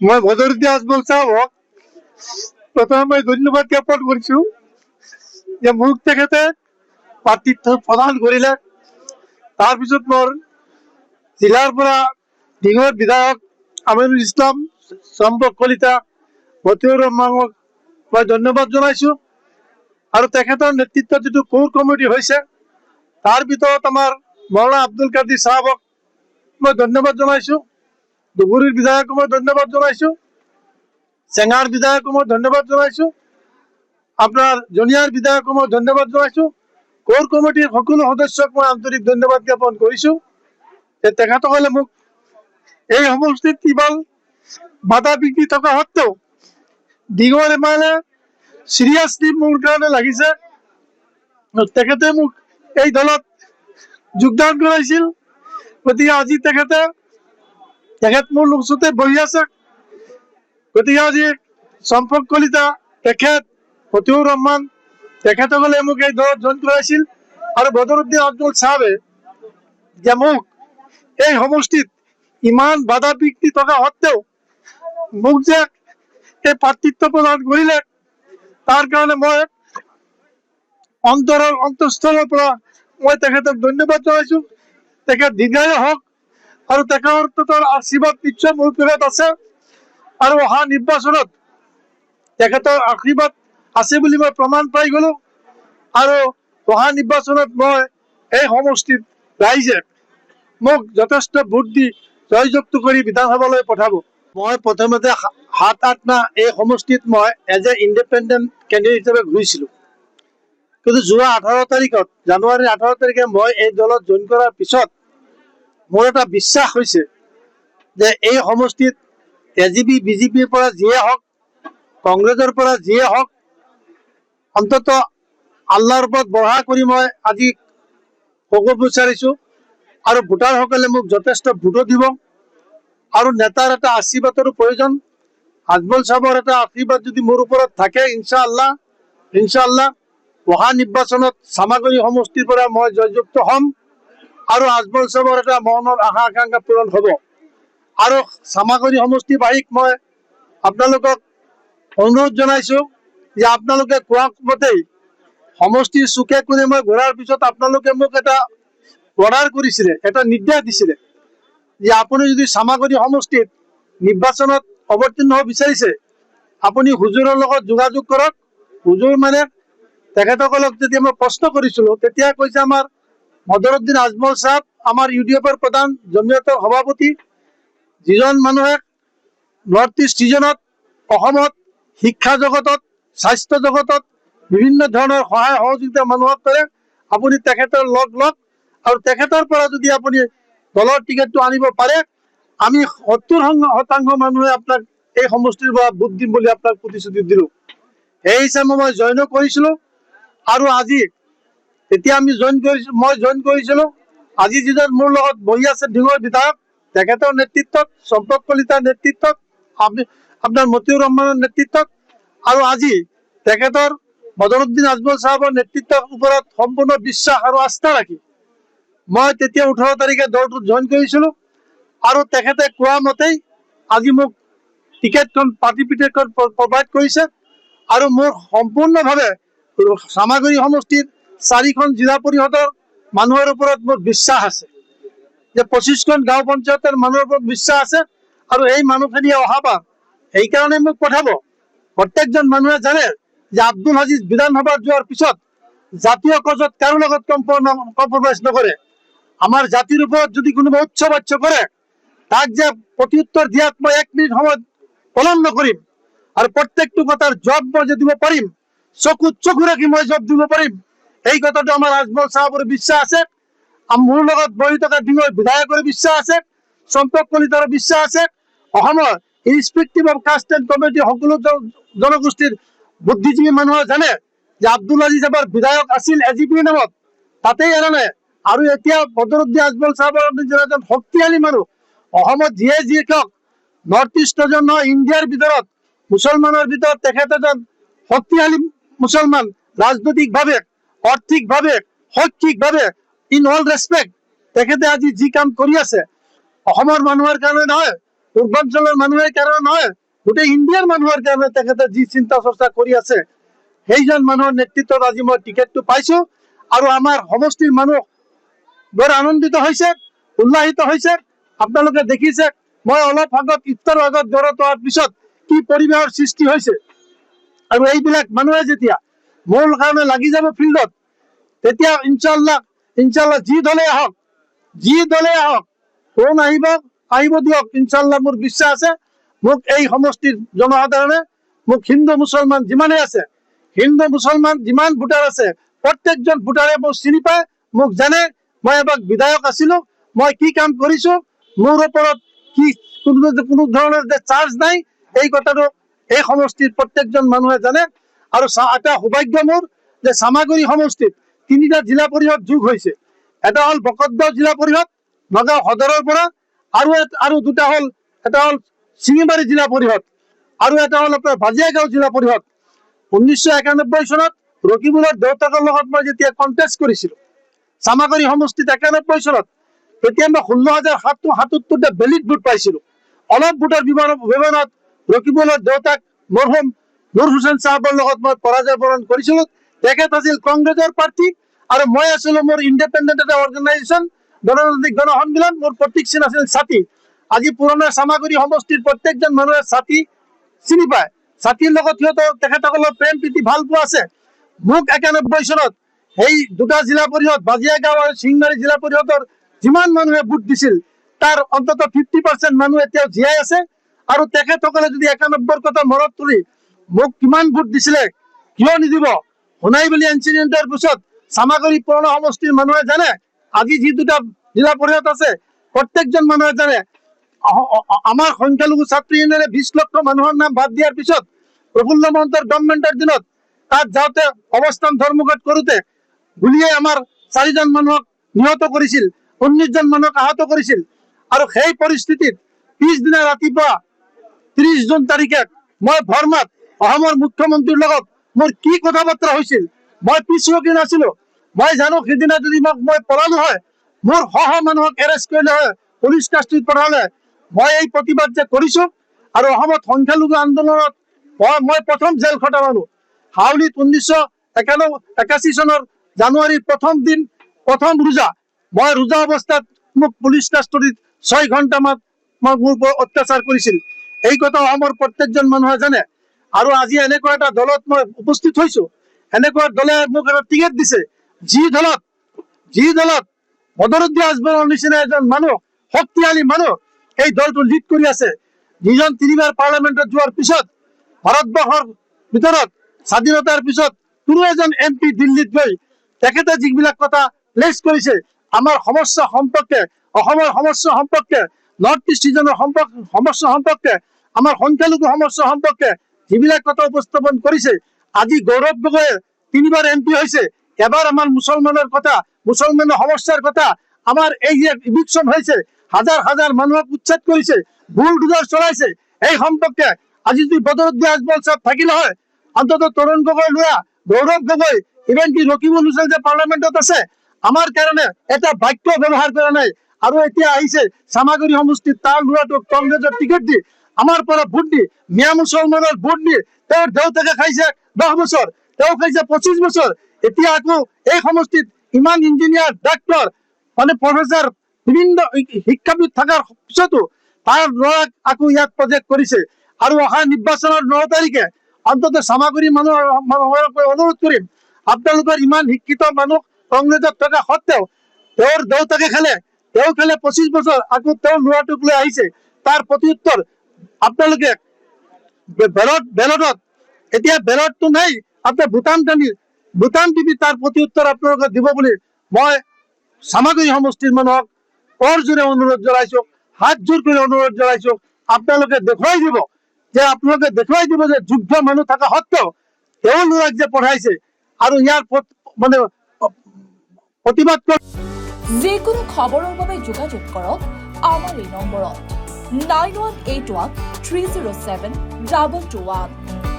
মই বদৰুদ্দিন আজমল সাহেবক প্ৰথমে মই ধন্যবাদ জ্ঞাপন কৰছো যে মোক তেখেতে পাৰ্টিত্ব প্ৰদান কৰিলে। তাৰপিছত মোৰ জিলাৰ পৰা ডিঙৰ বিধায়ক আমিনুল ইছলাম, চম্পক কলিতা, মতিউৰ ৰহমানক মই ধন্যবাদ জনাইছো। আৰু তেখেতৰ নেতৃত্বত যিটো কোৰ কমিটি হৈছে তাৰ ভিতৰত আমাৰ মৌলানা আব্দুল কাদিৰ সাহেবক মই ধন্যবাদ জনাইছো। ধুবুৰীৰ বিধায়কক মই ধন্যবাদ জনাইছো। চেঙাৰ বিধায়কক মই ধন্যবাদ জনাইছো। আপোনাৰ জনিয়াৰ বিধায়কক মই ধন্যবাদ জনাইছো। কোৰ কমিটিৰ সকলো সদস্যক মই আন্তৰিক ধন্যবাদ জ্ঞাপন কৰিছো যে তেখেতসকলে মোক এই সমষ্টিত কেৱল বাধা বিঘ্নি থকা সত্ত্বেও ডিঙৰ এমএলএ সিৰিয়াছলি মোৰ কাৰণে লাগিছে। তেখেতে মোক এই দলত যোগদান কৰাইছিল। গতিকে আজি তেখেত মোৰ ওচৰতে বহি আছে। গতিকে আজি চম্পক কলিতা, তেখেত মতিউৰ ৰহমান, তেখেতসকলে মোক এই দলত জইন কৰাইছিল। আৰু বদৰুদ্দিন আজমল সাহেবে যে মোক এই সমষ্টিত ইমান বাধা বিঘ্নি থকা সত্ত্বেও মোক যে এই প্ৰাৰ্থিত্ব প্ৰদান কৰিলে তাৰ কাৰণে মই অন্তঃস্থলৰ পৰা মই তেখেতক ধন্যবাদ জনাইছো। তেখেত দীৰ্ঘায়ু হওক আৰু তেখেতৰ আশীৰ্বাদ নিশ্চয় মোৰ পেৰত আছে। আৰু অহা নিৰ্বাচনত তেখেতৰ আশীৰ্বাদ আছে বুলি মই প্ৰমাণ পাই গলো। আৰু অহা নিৰ্বাচনত মই এই সমষ্টিত ৰাইজে মোক যথেষ্ট ভোট দি জয়যুক্ত কৰি বিধানসভালৈ পঠাব। মই প্ৰথমতে 7-8 মাহ এই সমষ্টিত মই এজ এ ইণ্ডিপেণ্ডেণ্ট কেণ্ডিডেট হিচাপে ঘূৰিছিলোঁ। কিন্তু যোৱা 18 তাৰিখত, জানুৱাৰীৰ 18 তাৰিখে মই এই দলত জইন কৰাৰ পিছত মোৰ এটা বিশ্বাস হৈছে যে এই সমষ্টিত এজিপি বিজেপিৰ পৰা যিয়ে হওক, কংগ্ৰেছৰ পৰা যিয়ে হওক, অন্তত আল্লাহৰ ওপৰত ভৰসা কৰি মই আজি ক'ব বিচাৰিছো। আৰু ভোটাৰসকলে মোক যথেষ্ট ভোটো দিব। আৰু নেতাৰ এটা আশীৰ্বাদৰো প্ৰয়োজন। আজমল সাহেবৰ এটা আশীৰ্বাদ যদি মোৰ ওপৰত থাকে, ইনশাআল্লাহ অহা নিৰ্বাচনত চামাগুৰি সমষ্টিৰ পৰা মই জয়যুক্ত হ'ম আৰু আজমল সাহেবৰ এটা মনৰ আশা আকাংক্ষা পূৰণ হ'ব। আৰু চামাগুৰি সমষ্টিবাসীক মই আপোনালোকক অনুৰোধ জনাইছো যে আপোনালোকে কোৱা মতেই সমষ্টিৰ চুকে কোণে মই ঘূৰাৰ পিছত আপোনালোকে মোক এটা অৰ্ডাৰ কৰিছিলে, এটা নিৰ্দেশ দিছিলে যে আপুনি যদি চামাগুৰি সমষ্টিত নিৰ্বাচনত অৱতীৰ্ণ হ'ব বিচাৰিছে আপুনি হুজুৰৰ লগত যোগাযোগ কৰক। হুজুৰ মানে তেখেতসকলক যেতিয়া মই প্ৰশ্ন কৰিছিলো তেতিয়া কৈছে আমাৰ বদৰুদ্দিন আজমল সাহেব আমাৰ ইউডিএফৰ প্ৰধান, জমিয়তৰ সভাপতি, যিজন মানুহে নৰ্থ ইষ্ট ৰিজনত অসমত শিক্ষা জগতত, স্বাস্থ্য জগতত বিভিন্ন ধৰণৰ সহায় সহযোগিতা মানুহক কৰে। আপুনি তেখেতৰ লগ আৰু তেখেতৰ পৰা যদি আপুনি দলৰ টিকেটটো আনিব পাৰে আমি 70% মানুহে আপোনাক এই সমষ্টিৰ পৰা ভোট দিম বুলি আপোনাক প্ৰতিশ্ৰুতি দিলো। এই হিচাপে মই জইনো কৰিছিলো। আৰু আজি এতিয়া মই জইন কৰিছিলো, আজি যিজন মোৰ লগত বহি আছে ডিঙৰ বিধায়ক, তেখেতৰ নেতৃত্বত, চম্পক কলিতাৰ নেতৃত্বত, আপোনাৰ মতিউৰ ৰহমানৰ নেতৃত্বত, আৰু আজি তেখেতৰ বদৰুদ্দিন আজমল সাহেবৰ নেতৃত্বৰ ওপৰত সম্পূৰ্ণ বিশ্বাস আৰু আস্থা ৰাখি মই তেতিয়া 18 তাৰিখে দলটোত জইন কৰিছিলো। আৰু তেখেতে কোৱা মতেই আজি মোক টিকেটখন, পাৰ্টি টিকেটখন প্ৰভাইড কৰিছে। আৰু মোৰ সম্পূৰ্ণভাৱে চামাগুৰি সমষ্টিৰ 4খন জিলা পৰিষদৰ মানুহৰ ওপৰত মোৰ বিশ্বাস আছে যে 25খন গাঁও পঞ্চায়তৰ মানুহৰ ওপৰত বিশ্বাস আছে। আৰু এই মানুহখিনিয়ে অহাবাৰ এইকাৰণে মোক পঠাব, প্ৰত্যেকজন মানুহে জানে যে আব্দুল আজিজ বিধানসভাত যোৱাৰ পিছত জাতীয় কজত কাৰো লগত কম্প্ৰমাইজ নকৰে। আমাৰ জাতিৰ ওপৰত যদি কোনোবা উৎসৱ কৰে তাক যে প্ৰত্যুত্তৰ দিয়াত মই 1 মিনিট সময় পলম নকৰিম। আৰু প্ৰত্যেকটো কথাৰ জবাব মই যে দিব পাৰিম, চকু ৰাখি মই জবাব দিব পাৰিম, এই কথাটো আমাৰ আজমল সাহেবৰ বিশ্বাস আছে। মোৰ লগত বহি থকা ডিঙৰ বিধায়কৰ বিশ্বাস আছে, চম্পক কলিতাৰ বিশ্বাস আছে। অসমৰ ইৰেছপেক্টিভ অফ কাষ্ট এণ্ড কমিউনিটি সকলো জনগোষ্ঠীৰ বুদ্ধিজীৱী মানুহে জানে যে আব্দুল আজিজ এবাৰ বিধায়ক আছিল এজিপিৰ নামত, তাতেই এৰা নাই। আৰু এতিয়া বদৰুদ্দিন আজমল সাহেবৰ এজন শক্তিশালী মানুহ, অসমত যিয়ে কওক, নৰ্থ ইষ্ট নহয়, ইণ্ডিয়াৰ ভিতৰত মুছলমানৰ ভিতৰত তেখেত এজন শক্তিশালী মুছলমান, ৰাজনৈতিকভাৱে, আৰ্থিকভাৱে, শৈক্ষিকভাৱে, ইন অল ৰেছপেক্ট তেখেতে আজি যি কাম কৰি আছে অসমৰ মানুহৰ কাৰণে নহয়, পূৰ্বাঞ্চলৰ মানুহৰ কাৰণে নহয়, গোটেই ইণ্ডিয়াৰ মানুহৰ কাৰণে তেখেতে যি চিন্তা চৰ্চা কৰি আছে, সেইজন মানুহৰ নেতৃত্বত আজি মই টিকেটটো পাইছো। আৰু আমাৰ সমষ্টিৰ মানুহ বৰ আনন্দিত হৈছে, উল্লাসিত হৈছে। আপোনালোকে দেখিছে, মই অলপ আগত ইফতাৰৰ আগত ঘৰত অহাৰ পিছত কি পৰিৱেশৰ সৃষ্টি হৈছে। আৰু এইবিলাক মানুহে যেতিয়া মোৰ কাৰণে লাগি যাব ফিল্ডত, তেতিয়া ইনশাল্লাহ যি দলে আহক কোন আহিব দিয়ক। ইনশাল্লাহ মোৰ বিশ্বাস আছে, মোক এই সমষ্টিৰ জনসাধাৰণে, মোক হিন্দু মুছলমান যিমানে আছে, হিন্দু মুছলমান যিমান ভোটাৰ আছে, প্ৰত্যেকজন ভোটাৰে মোক চিনি পায়, মোক জানে মই এবাৰ বিধায়ক আছিলো, মই কি কাম কৰিছো, মোৰ ওপৰত কি কোনো ধৰণৰ যে চাৰ্জ নাই, এই কথাটো এই সমষ্টিৰ প্ৰত্যেকজন মানুহে জানে। আৰু এটা সৌভাগ্য মোৰ যে চামাগুৰি সমষ্টিত 3টা জিলা পৰিষদ যোগ হৈছে। এটা হ'ল বকতগাঁও জিলা পৰিষদ নগাঁও সদৰৰ পৰা, আৰু দুটা হ'ল, এটা হ'ল শিঙিমাৰী জিলা পৰিষদ, আৰু এটা হ'ল আপোনাৰ ভাজিয়াগাঁও জিলা পৰিষদ। 1991 চনত ৰকিবুলৰ দেউতাকৰ লগত মই যেতিয়া কণ্টেষ্ট কৰিছিলো চামাগুৰি সমষ্টিত 91 চনত, তেতিয়া মই 16,777টা বেলিট ভোট পাইছিলো। অলপ ভোটৰ ব্যৱধানত ৰকিবুলৰ দেউতাক মৰহুম নুৰ হুছেইন চাহাবৰ লগত মই পৰাজয় বৰণ কৰিছিলো। তেখেত আছিল কংগ্ৰেছৰ প্ৰাৰ্থী আৰু মই আছিলো মোৰ ইণ্ডিপেণ্ডেণ্ট এটা অৰ্গেনাইজেশ্যন গণতান্ত্ৰিক গণসন্মিলন। মোৰ প্ৰতীক চিন আছিল ছাতি। আজি পুৰণা চামাগুৰি সমষ্টিৰ প্ৰত্যেকজন মানুহে ছাতি চিনি পায়, ছাতিৰ লগত তেখেতসকলৰ প্ৰেম প্ৰীতি ভাল পোৱা আছে। মোক 91 চনত সেই 2টা জিলা পৰিষদ ভাজিয়াগাঁও আৰু শিঙিমাৰী জিলা পৰিষদৰ যিমান মানুহে ভোট দিছিল, তাৰ অন্তত 50% মানুহ এতিয়াও জীয়াই আছে। আৰু তেখেতসকলে যদি 91 কথা মনত তুলি মোক কিমান ভোট দিছিলে, কিয় নিদিব? সোণাইবলী ইনচিডেণ্টৰ পিছত চামাগুৰি পুৰণা সমষ্টিৰ মানুহে জানে, আজি যি 2টা জিলা পৰিষদ আছে, প্ৰত্যেকজন মানুহে জানে। আমাৰ সংখ্যালঘু ছাত্ৰী ইউনিয়নে 20 লক্ষ মানুহৰ নাম বাদ দিয়াৰ পিছত প্ৰফুল্ল মহন্তৰ গভৰ্ণমেণ্টৰ দিনত তাত যাওঁতে অৱস্থান ধৰ্মঘট কৰোতে গুলিয়ে আমাৰ 4জন মানুহক নিহত কৰিছিল, 19জন মানুহক আহত কৰিছিল। আৰু সেই পৰিস্থিতিত পিছদিনা ৰাতিপুৱা 30 জুন তাৰিখে মই ভৰমাত অসমৰ মুখ্যমন্ত্ৰীৰ লগত মোৰ কি কথা বতৰা হৈছিল, মই পিছ ৰখি নাছিলো। মই জানো সিদিনা যদি মই পলালো হয়, মোৰ মানুহক এৰেষ্ট কৰিলে হয়, পুলিচ কাষ্টডিত পঠালে। মই এই প্ৰতিবাদ যে কৰিছো, আৰু অসমত সংখ্যালঘু আন্দোলনত মই প্ৰথম জেল খটা মানুহ। হাউলিত 1981 চনৰ জানুৱাৰীৰ প্ৰথম ৰোজা, মই ৰোজা অৱস্থাত মোক পুলিচ কাষ্টডিত 6 ঘণ্টামান মোৰ অত্যাচাৰ কৰিছিল। এই কথা অসমৰ প্ৰত্যেকজন মানুহে জানে। আৰু আজি এনেকুৱা এটা দলত মই উপস্থিত হৈছো, এনেকুৱা দলে মোক এটা টিকেট দিছে, যি দলত বদৰুদ্দিন আজমলৰ নিচিনা এজন মানুহ, শক্তিশালী মানুহ এই দলটো লিড কৰি আছে। যিজন 3বাৰ পাৰ্লামেণ্টত যোৱাৰ পিছত ভাৰতবৰ্ষৰ ভিতৰত স্বাধীনতাৰ পিছত কোনো এজন MP দিল্লীত গৈ তেখেতে যিবিলাক কথা প্লেচ কৰিছে, আমাৰ সমস্যা সম্পৰ্কে, অসমৰ সমস্যা সম্পৰ্কে, নৰ্থ ইষ্ট ৰিজনৰ সমস্যা সম্পৰ্কে, আমাৰ সংখ্যালঘু সমস্যা সম্পৰ্কে যিবিলাক কথা উপস্থাপন কৰিছে, আজি গৌৰৱ গগৈয়ে 3বাৰ MP হৈছে, এবাৰ আমাৰ মুছলমানৰ কথা, মুছলমানৰ সমস্যাৰ কথা, আমাৰ এই যে ইভিকশ্যন হৈছে, হাজাৰ মানুহক উচ্ছেদ কৰিছে, বুলডোজাৰ চলাইছে, এই সম্পৰ্কে আজি যদি বদৰুদ্দিন আজমল সাহেব থাকিলে হয়, অন্তত তৰুণ গগৈৰ ল'ৰা গৌৰৱ গগৈ, ইভেন কি ৰকিবুল হুছেইন যে পাৰ্লামেণ্টত আছে, আমাৰ কাৰণে এটা বাক্য ব্যৱহাৰ কৰা নাই। আৰু এতিয়া আহিছে চামাগুৰি সমষ্টিত তাৰ ল'ৰাটোক কংগ্ৰেছৰ টিকেট দি, আমাৰ পৰা ভোট দি, মিয়া মুছলমানৰ ভোট দি, তেওঁৰ দেউতাকে খাইছে 10 বছৰ, তেওঁ খাইছে 25 বছৰ। এতিয়া আকৌ এই সমষ্টিত ইমান ইঞ্জিনিয়াৰ, ডাক্তৰ, মানে প্ৰফেচাৰ, বিভিন্ন শিক্ষাবিদ থকাৰ পিছতো তাৰ ল'ৰাক আকৌ ইয়াত প্ৰজেক্ট কৰিছে। আৰু অহা নিৰ্বাচনৰ 9 তাৰিখে অন্তত চামাগুৰি মানুহক অনুৰোধ কৰিম, আপোনালোকৰ ইমান শিক্ষিত মানুহ কংগ্ৰেছত থকা সত্ত্বেও তেওঁৰ দেউতাকে তেওঁ খেলে 25 বছৰ, আকৌ তেওঁৰ ল'ৰাটোক লৈ আহিছে, তাৰ প্ৰতি উত্তৰ আপোনালোকে বেলটত, এতিয়া বেলটটো নাই, আপোনাৰ বুটাম টিপি তাৰ প্ৰতি উত্তৰ আপোনালোকে দিব বুলি মই চামাগুৰি সমষ্টিৰ মানুহক কৰজোৰে অনুৰোধ জনাইছো, হাত জোৰ কৰি অনুৰোধ জনাইছো। আপোনালোকে দেখুৱাই দিব যে যোগ্য মানুহ থকা সত্ত্বেও তেওঁ ল'ৰাক যে পঢ়াইছে, আৰু ইয়াৰ মানে প্ৰতিবাদ যিকোনো খবৰৰ বাবে যোগাযোগ কৰক আমাৰ এই নম্বৰত 9181 307 221।